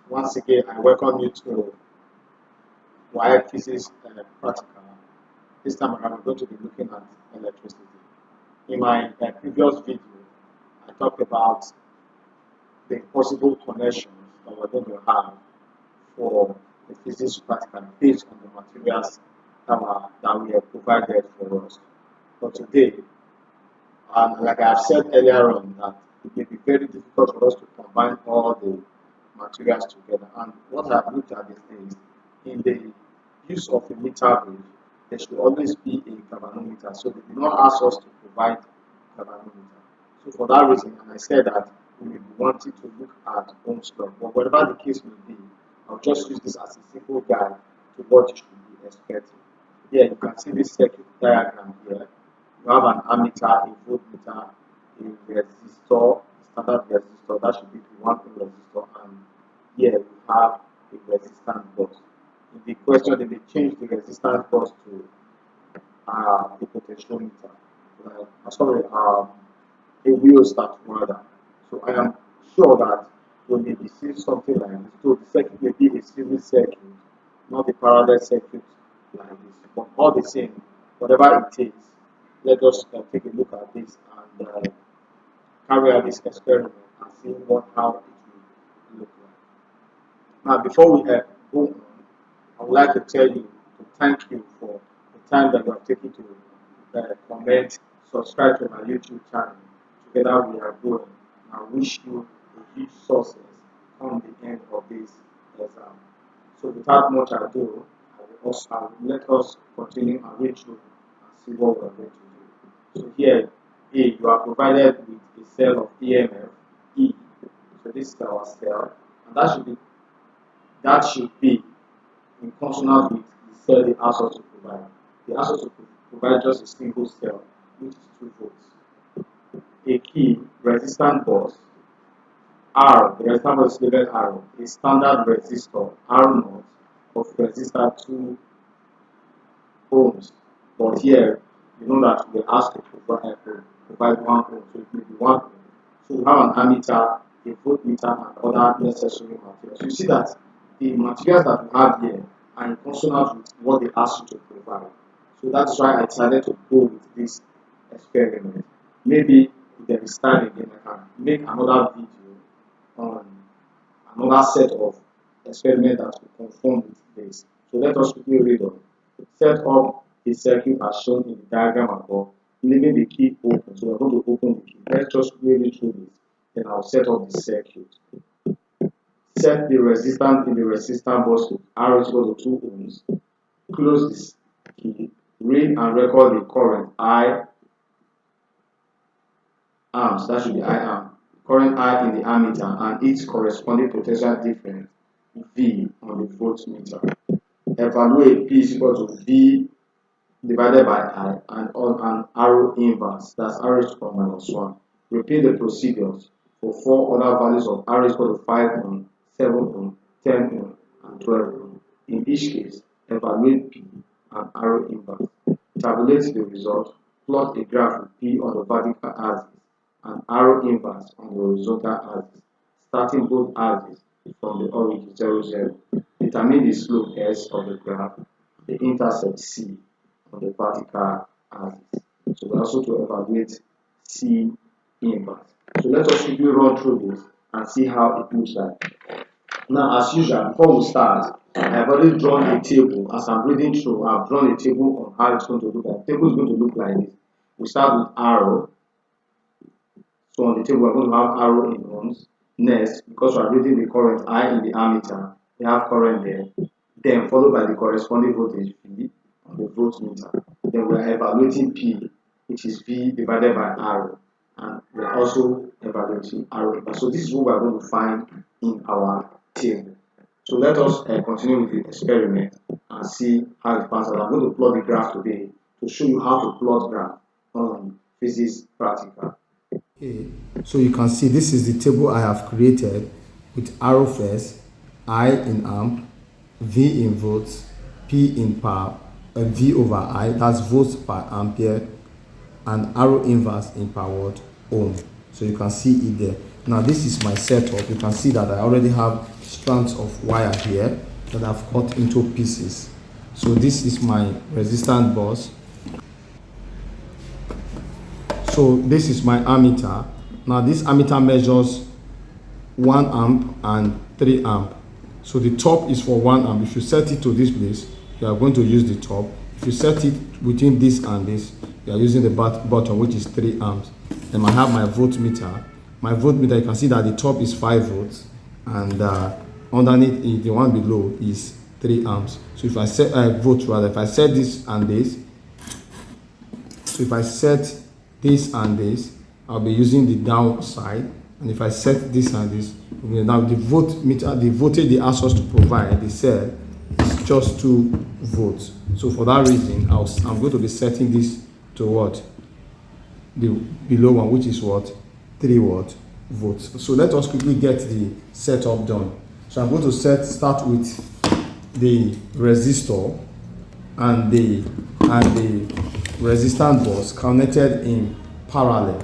Once again, I welcome you to why physics practical. This time around, we're going to be looking at electricity. In my previous video, I talked about the possible connections that we're going to have for the physics practical based on the materials that we have provided for us. But today, like I have said earlier on, that it may be very difficult for us to combine all the materials together. And what I've looked at is in the use of a meter gauge, there should always be a galvanometer. So they did not ask us to provide galvanometer. So for that reason, and I said that we may be wanting to look at Ohm's law. But whatever the case may be, I'll just use this as a simple guide to what you should be expecting. Here you can see this circuit diagram here. You have an ammeter, a voltmeter, a resistor, a standard resistor, that should be the 1 ohm resistor, and here we have a resistance bus. In the question, they may change the resistance bus to a potentiometer, a wheelstart rather. So I am sure that we may be seeing something like this. So the circuit may be a series circuit, not a parallel circuit like this. But all the same, whatever it takes, let us take a look at this and carry out this experiment and see how it will look like. Now, before we go on, I would like to tell you to thank you for the time that you have taken to comment, subscribe to my YouTube channel. Together we are growing. I wish you a huge success on the end of this exam. So without much ado, I will let us continue and read through and see what we are going to do. So here, A, you are provided with a cell of EMF, E. So this is our cell, and that should be in consonance with the cell they asked us to provide. They asked us to provide just a single cell, which is 2 volts. A key resistant bus, R, the resistant bus is labeled R, a standard resistor, R0 of resistor 2 ohms. But here, you know that we asked to provide 1 ohm, so it may be 1 ohm. So we have an ammeter, a voltmeter, and other necessary materials. You see that the materials that we have here are in consonance with what they asked you to provide. So that's why I decided to go with this experiment. Maybe if there is time again, I can make another video on another set of experiments that will conform with this. So let us quickly read on. Set up the circuit as shown in the diagram above, leaving the key open. So we're going to open the key. Let's just read through this. Then I'll set up the circuit. Set the resistance in the resistor bus to R is equal to 2 ohms. Close this key. Read and record the current I amps. That should be I amp. Current I in the ammeter and its corresponding potential difference V on the voltmeter. Evaluate P is equal to V divided by I and on an arrow inverse. That's R is equal to -1. Repeat the procedures for 4 other values of R is equal to 5 ohm, 7 ohm, 10 ohm, and 12 ohm. In each case, evaluate P and arrow inverse. Tabulate the result. Plot a graph with P on the vertical axis and arrow inverse on the horizontal axis, starting both axes from the origin 0, 0. Determine the slope S of the graph, the intercept C on the vertical axis. So we also to evaluate C inverse. So let us quickly run through this and see how it looks like. Now, as usual, before we start, I've already drawn a table. As I'm reading through, I've drawn a table on how it's going to look like. The table is going to look like this. We start with arrow. So on the table, we're going to have arrow in ohms. Next, because we're reading the current I in the ammeter, we have current there. Then followed by the corresponding voltage V on the voltmeter. Then we're evaluating P, which is V divided by R. And we're also evaluating R. So this is what we're going to find in our table. So let us continue with the experiment and see how it passes. I'm going to plot the graph today to show you how to plot graph on physics practical. Okay, so you can see this is the table I have created with arrow first, I in amp, V in volts, P in power, V over I, that's volts per ampere, and arrow inverse in per watt ohm. So you can see it there. Now this is my setup. You can see that I already have strands of wire here that I've cut into pieces. So this is my resistance bus. So this is my ammeter. Now this ammeter measures 1 amp and 3 amp. So the top is for 1 amp. If you set it to this place, you are going to use the top. If you set it between this and this, you are using the bottom, which is 3 amps. Then I have my voltmeter. My voltmeter, you can see that the top is 5 volts and underneath it, the one below is 3 amps. So if I set if I set this and this, so if I set this and this, I'll be using the down side. And if I set this and this, now the voltmeter, the voltage the ASUS to provide the cell is just 2 volts. So for that reason, I'm going to be setting this to what? The below one, which is what? 3 volts. So let us quickly get the setup done. So I'm going to start with the resistor and the resistance bus connected in parallel.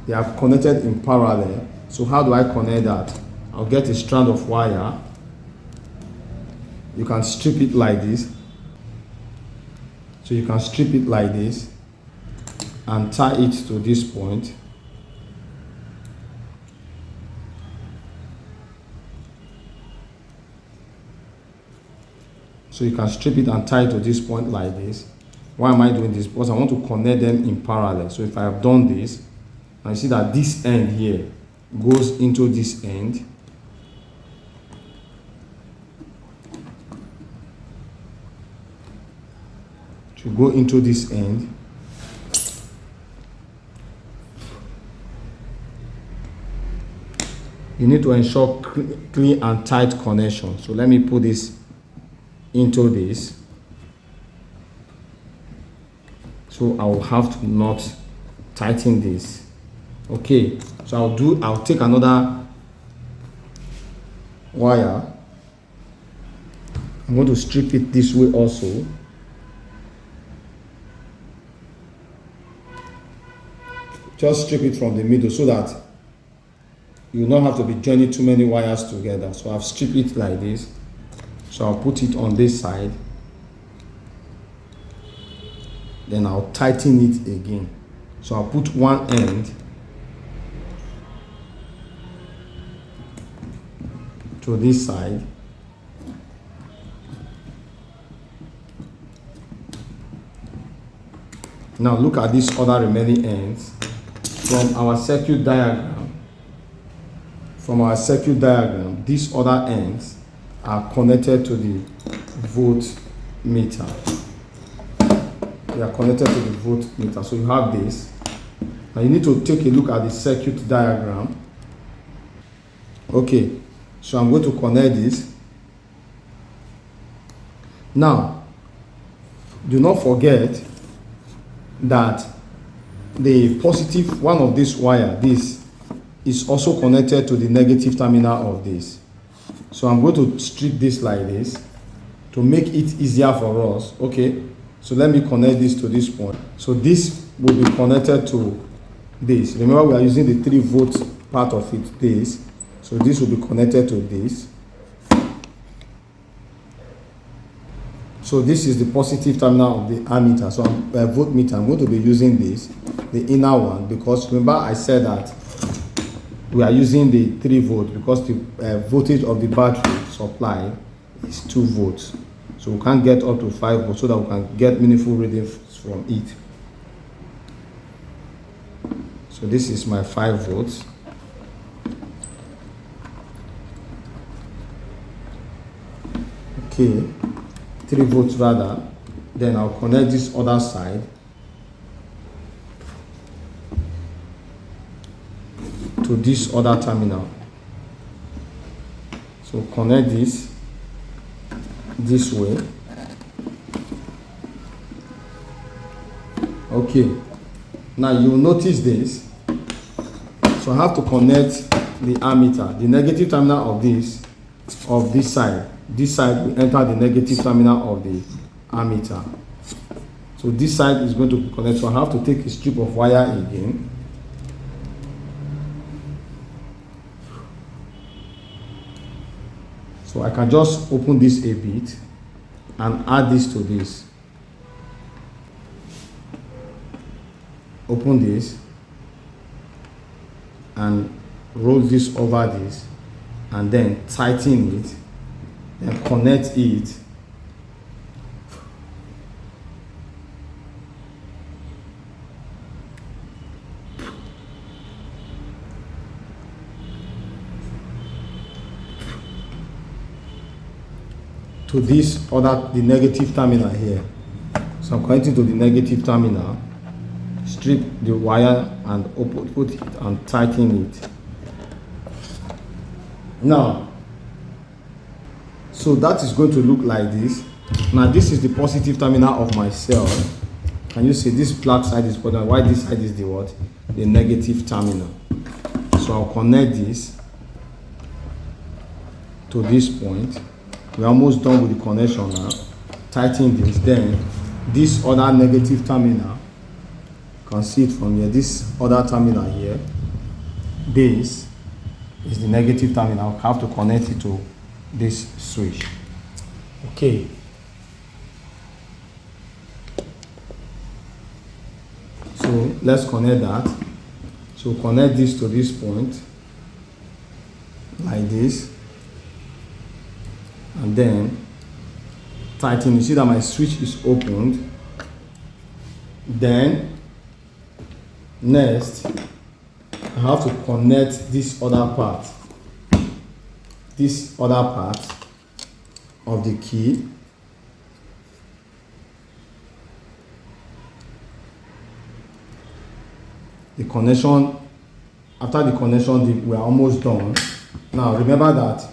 They are connected in parallel. So how do I connect that? I'll get a strand of wire. You can strip it like this. So you can strip it like this and tie it to this point. So you can strip it and tie it to this point like this. Why am I doing this? Because I want to connect them in parallel. So if I have done this, and you see that this end here goes into this end. To go into this end. You need to ensure clean and tight connection. So let me put this into this. So I will have to not tighten this. Okay, so I'll take another wire. I'm going to strip it this way also. Just strip it from the middle so that you will not have to be joining too many wires together. So I've stripped it like this. So I'll put it on this side. Then I'll tighten it again. So I'll put one end to this side. Now look at these other remaining ends. From our circuit diagram, these other ends are connected to the voltmeter. They are connected to the voltmeter. So you have this. Now you need to take a look at the circuit diagram. Okay, so I'm going to connect this. Now, do not forget that the positive one of this wire, this is also connected to the negative terminal of this. So I'm going to strip this like this to make it easier for us. Okay, so let me connect this to this point. So this will be connected to this. Remember, we are using the 3 volt part of it, this. So this will be connected to this. So this is the positive terminal of the ammeter. So voltmeter, I'm going to be using this, the inner one, because remember I said that we are using the 3 volt because the voltage of the battery supply is 2 volts. So we can't get up to 5 volts so that we can get meaningful readings from it. So this is my 5 volts. Okay, 3 volts rather. Then I'll connect this other side to this other terminal. So connect this way. Okay, now you'll notice this. So I have to connect the ammeter, the negative terminal of this side. This side will enter the negative terminal of the ammeter. So this side is going to be connected. So I have to take a strip of wire again. So I can just open this a bit and add this to this. Open this and roll this over this, and then tighten it, and connect it to this other, the negative terminal here. So I'm connecting to the negative terminal, strip the wire and put it and tighten it. Now, so that is going to look like this. Now this is the positive terminal of my cell. Can you see this black side is positive, while this side is the what? The negative terminal. So I'll connect this to this point. We're almost done with the connection now. Tighten this, then this other negative terminal, you can see it from here, this other terminal here, this is the negative terminal. I have to connect it to this switch. Okay. So let's connect that. So connect this to this point, like this. And then tighten. You see that my switch is opened. Then next I have to connect this other part of the key. The connection, after the connection, we are almost done. Now remember that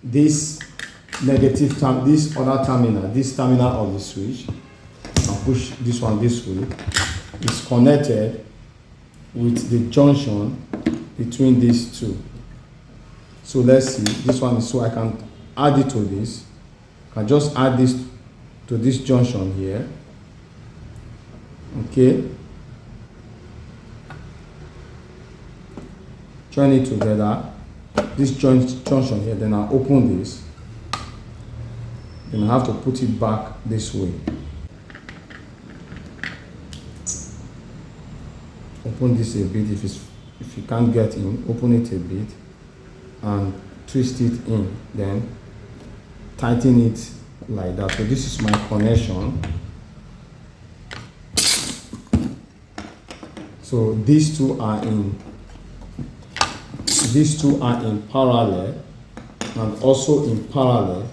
this negative this other terminal, this terminal of the switch, I'll push this one this way, is connected with the junction between these two. So let's see, this one is, so I can add it to this. I can just add this to this junction here. Okay. Join it together. This junction here, then I'll open this. Then I have to put it back this way. Open this a bit. If you can't get in, open it a bit and twist it in. Then tighten it like that. So this is my connection. So these two are in parallel, and also in parallel.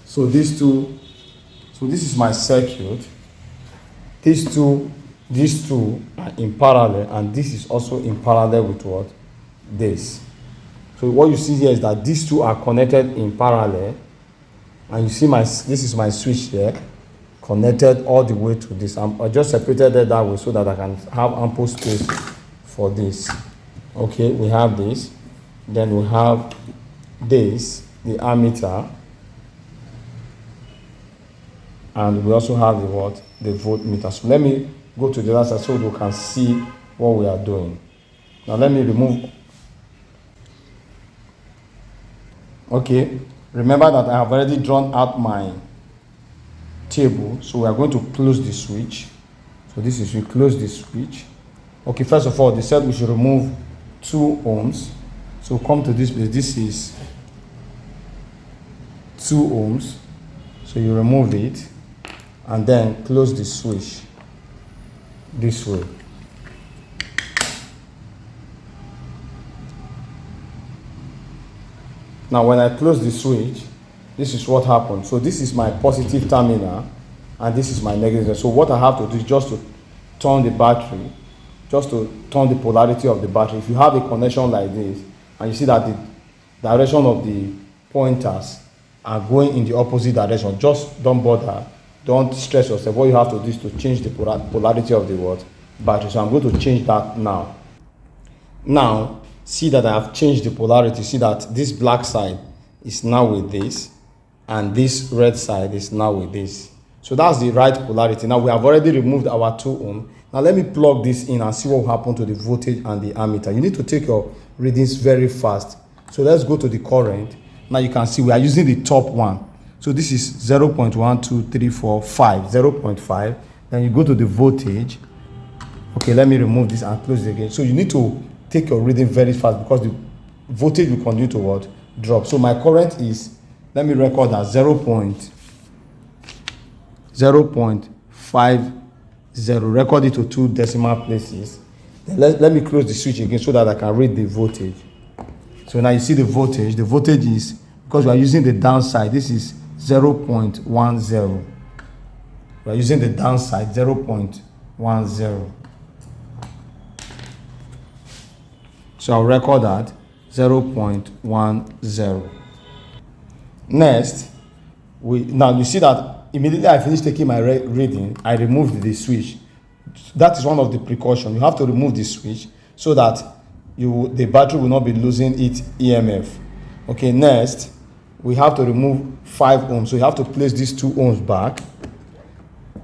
So these two, so this is my circuit. These two are in parallel, and this is also in parallel with what? This. So what you see here is that these two are connected in parallel, and you see this is my switch here, connected all the way to this. I just separated it that way so that I can have ample space for this. Okay, we have this. Then we have this, the ammeter. And we also have the what? The voltmeter. So let me go to the other side so we can see what we are doing. Now let me remove. Okay, remember that I have already drawn out my table. So we are going to close the switch. So this is, we close the switch. Okay, first of all, they said we should remove 2 ohms. So come to this place. This is 2 ohms. So you remove it and then close the switch this way. Now when I close the switch, this is what happened. So this is my positive terminal and this is my negative. So what I have to do is just to turn the battery, just to turn the polarity of the battery. If you have a connection like this and you see that the direction of the pointers are going in the opposite direction, just don't bother, don't stress yourself. What you have to do is to change the polarity of the what? Battery. So I'm going to change that now. Now see that I have changed the polarity. See that this black side is now with this and this red side is now with this. So that's the right polarity. Now we have already removed our 2 ohm. Now let me plug this in and see what will happen to the voltage and the ammeter. You need to take your readings very fast. So let's go to the current. Now you can see we are using the top one. So this is 0.1234, 0.5. Then you go to the voltage. Okay, let me remove this and close it again. So you need to take your reading very fast because the voltage will continue to what? Drop. So my current is, let me record as 0.0.50. Record it to 2 decimal places. Then let me close the switch again so that I can read the voltage. So now you see the voltage. The voltage is, because we are using the downside, this is 0.10. We are using the downside 0.10. So I'll record that 0.10. Next, now you see that immediately I finished taking my reading, I removed the switch. That is one of the precautions. You have to remove the switch so that the battery will not be losing its EMF. Okay, next we have to remove 5 ohms. So you have to place these 2 ohms back.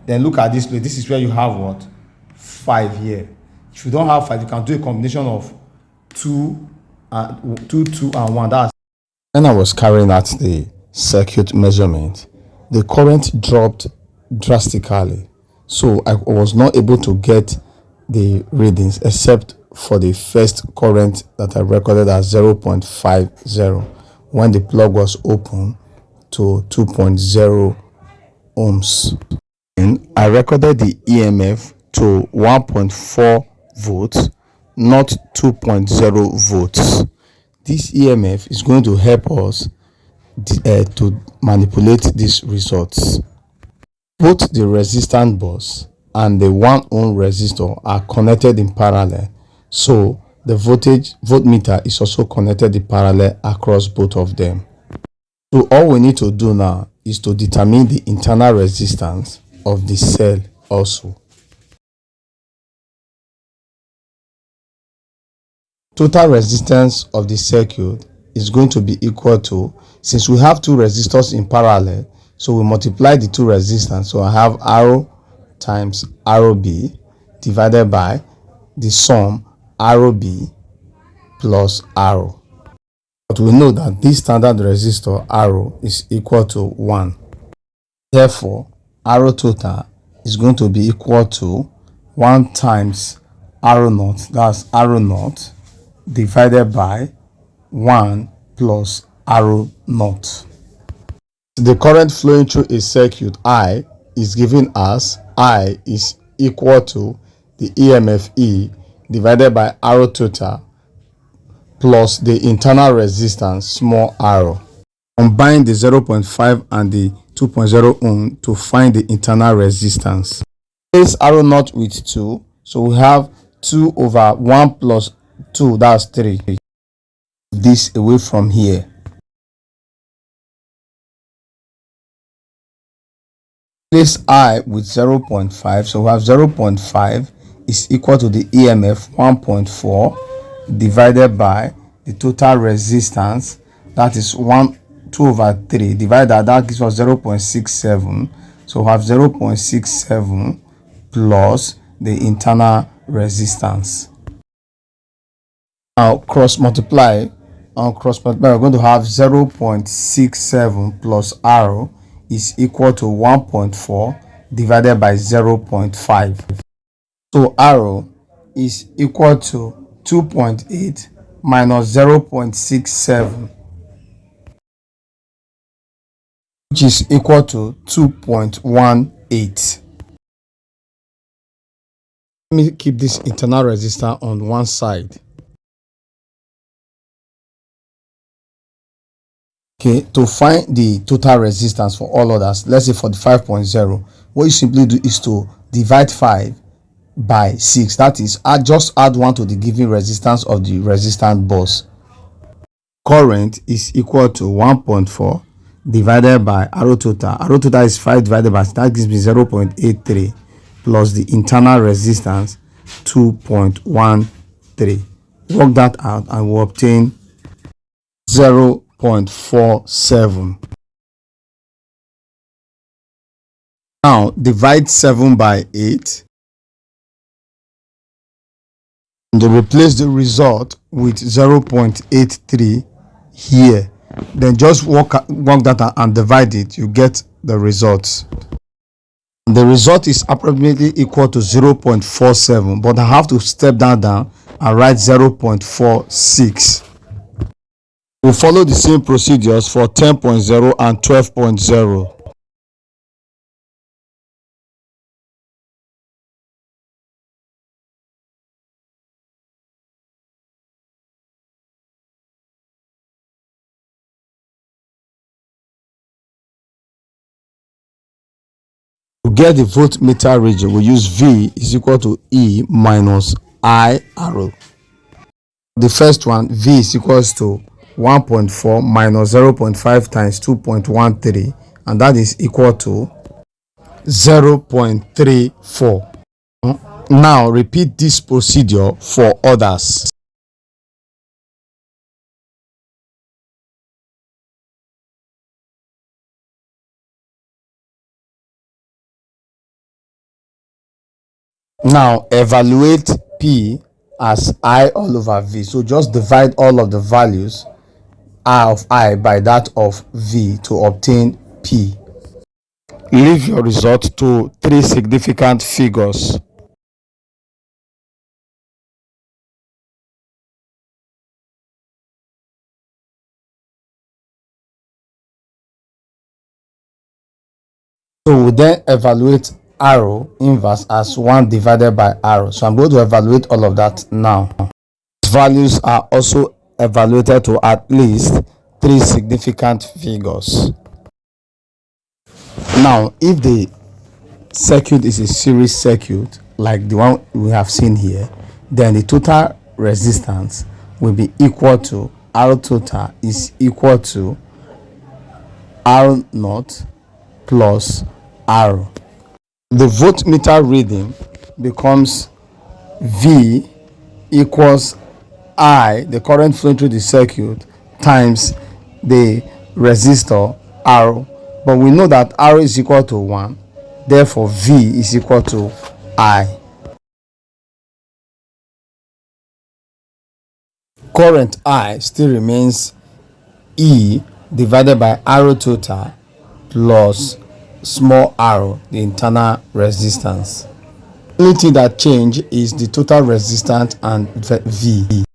Then look at this place. This is where you have what? 5 here. If you don't have 5, you can do a combination of 2 and 1. That's when I was carrying out the circuit measurement, the current dropped drastically. So I was not able to get the readings except for the first current that I recorded as 0.50 when the plug was open to 2.0 ohms. And I recorded the EMF to 1.4 volts, not 2.0 volts. This EMF is going to help us to manipulate these results. Both the resistance bus and the 1 ohm resistor are connected in parallel, so the voltmeter is also connected in parallel across both of them. So all we need to do now is to determine the internal resistance of the cell also. Total resistance of the circuit is going to be equal to, since we have 2 resistors in parallel, so we multiply the 2 resistance. So I have R times ROB divided by the sum ROB plus R. But we know that this standard resistor R is equal to 1. Therefore, R total is going to be equal to 1 times R naught, that's R naught, divided by 1 plus R naught. The current flowing through a circuit I is given as I is equal to the EMF E divided by R total plus the internal resistance small r. Combine the 0.5 and the 2.0 ohm to find the internal resistance. Place R naught with 2, so we have 2 over 1 plus 2, that's 3. This away from here. Place I with 0.5, so we have 0.5 is equal to the EMF 1.4 divided by the total resistance, that is 2 over 3 divided, that gives us 0.67. So we have 0.67 plus the internal resistance. Now cross multiply, we're going to have 0.67 plus R is equal to 1.4 divided by 0.5. So R is equal to 2.8 minus 0.67, which is equal to 2.18. Let me keep this internal resistor on one side. Okay, to find the total resistance for all others, let's say for the 5.0, what you simply do is to divide 5 by 6. That is, just add 1 to the given resistance of the resistance bus. Current is equal to 1.4 divided by R total. R total is 5 divided by, that gives me 0.83 plus the internal resistance 2.13. Work that out and we'll obtain 0.47. Now divide 7 by 8. and replace the result with 0.83 here. Then just work that and divide it, you get the results. The result is approximately equal to 0.47, but I have to step down and write 0.46. We'll follow the same procedures for 10.0 and 12.0. To get the voltmeter reading, we use V is equal to E minus I arrow. The first one, V is equals to 1.4 minus 0.5 times 2.13, and that is equal to 0.34. Now repeat this procedure for others. Now evaluate P as I all over V. So just divide all of the values R of I by that of V to obtain P. Leave your result to three significant figures. So we then evaluate arrow inverse as 1 divided by arrow. So I'm going to evaluate all of that now. Values are also evaluated to at least three significant figures. Now, if the circuit is a series circuit like the one we have seen here, then the total resistance will be equal to R total is equal to R naught plus R. The voltmeter reading becomes V equals I, the current flowing through the circuit, times the resistor R. But we know that R is equal to 1, therefore V is equal to I. Current I still remains E divided by R total plus small r, the internal resistance. The only thing that change is the total resistance and V.